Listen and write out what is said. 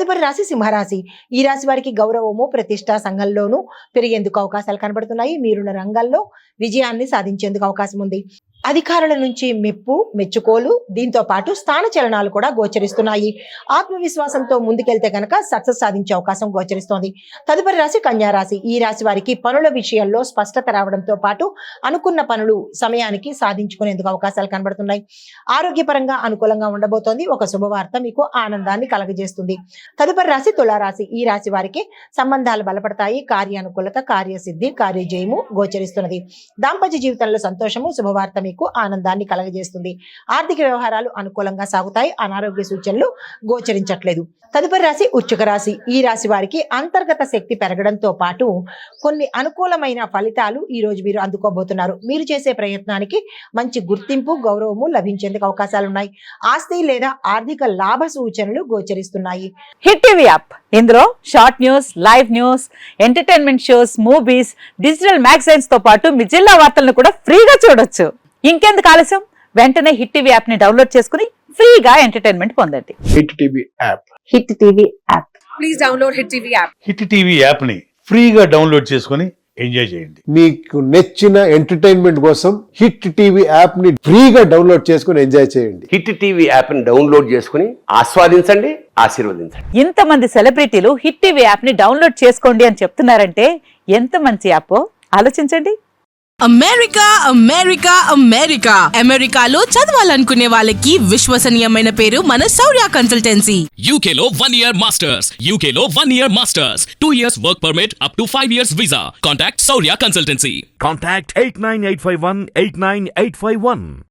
తదుపరి రాశి సింహరాశి. ఈ రాశి వారికి గౌరవము, ప్రతిష్ట సంఘంలోనూ పెరిగేందుకు అవకాశాలు కనబడుతున్నాయి. మీరున్న రంగాల్లో విజయాన్ని సాధించేందుకు అవకాశం ఉంది. అధికారుల నుంచి మెప్పు, మెచ్చుకోలు, దీంతో పాటు స్థాన చలనాలు కూడా గోచరిస్తున్నాయి. ఆత్మవిశ్వాసంతో ముందుకెళ్తే కనుక సక్సెస్ సాధించే అవకాశం గోచరిస్తోంది. తదుపరి రాశి కన్యా రాశి. ఈ రాశి వారికి పనుల విషయంలో స్పష్టత రావడంతో పాటు అనుకున్న పనులు సమయానికి సాధించుకునేందుకు అవకాశాలు కనబడుతున్నాయి. ఆరోగ్యపరంగా అనుకూలంగా ఉండబోతోంది. ఒక శుభవార్త మీకు ఆనందాన్ని కలగజేస్తుంది. తదుపరి రాశి తులారాశి. ఈ రాశి వారికి సంబంధాలు బలపడతాయి. కార్యానుకూలత, కార్యసిద్ధి, కార్యజయము గోచరిస్తున్నది. దాంపత్య జీవితంలో సంతోషము, శుభవార్త మీకు ఆనందాన్ని కలగజేస్తుంది. ఆర్థిక వ్యవహారాలు అనుకూలంగా సాగుతాయి. అనారోగ్య సూచనలు గోచరించట్లేదు. తదుపరి రాశి వృశ్చిక రాశి. ఈ రాశి వారికి అంతర్గత శక్తి పెరగడంతో పాటు కొన్ని అనుకూలమైన ఫలితాలు ఈ రోజు మీరు అందుకోబోతున్నారు. మీరు చేసే ప్రయత్నానికి మంచి గుర్తింపు, గౌరవము లభించేందుకు అవకాశాలు ఉన్నాయి. ఆస్తి లేదా ఆర్థిక లాభ సూచనలు గోచరిస్తున్నాయి. హిట్ టీవీ యాప్, ఇందులో short news, live news, entertainment shows, movies, digital magazines తో పాటు మీ జిల్లా వార్తలను కూడా ఫ్రీగా చూడొచ్చు. ఇంకెందుకు ఆలస్యం, వెంటనే హిట్ టీవీ యాప్ ని డౌన్లోడ్ చేసుకుని ఫ్రీగా ఎంటర్టైన్మెంట్ పొందండి. Hit TV app. Hit TV app. Please download hit TV app. Hit TV app ని ఫ్రీగా డౌన్లోడ్ చేసుకుని ఎంజాయ్ చేయండి. మీకు నచ్చిన ఎంటర్టైన్మెంట్ కోసం హిట్ టీవీ యాప్ ని ఫ్రీగా డౌన్లోడ్ చేసుకుని ఎంజాయ్ చేయండి. హిట్ టీవీ యాప్ ని డౌన్లోడ్ చేసుకుని ఆస్వాదించండి, ఆశీర్వదించండి. ఇంతమంది సెలబ్రిటీలు హిట్ టీవీ యాప్ ని డౌన్లోడ్ చేసుకోండి అని చెప్తున్నారంటే ఎంత మంచి యాప్ ఆలోచించండి. అమెరికా అమెరికా అమెరికా అమెరికాలో చదవాలనుకునే వాళ్ళకి విశ్వసనీయమైన పేరు మన శౌర్య కన్సల్టెన్సీ. UK లో 1 year masters, UK లో 1 year masters, 2 years work permit up to 5 years visa. Contact Saurya Consultancy. Contact 89851 89851.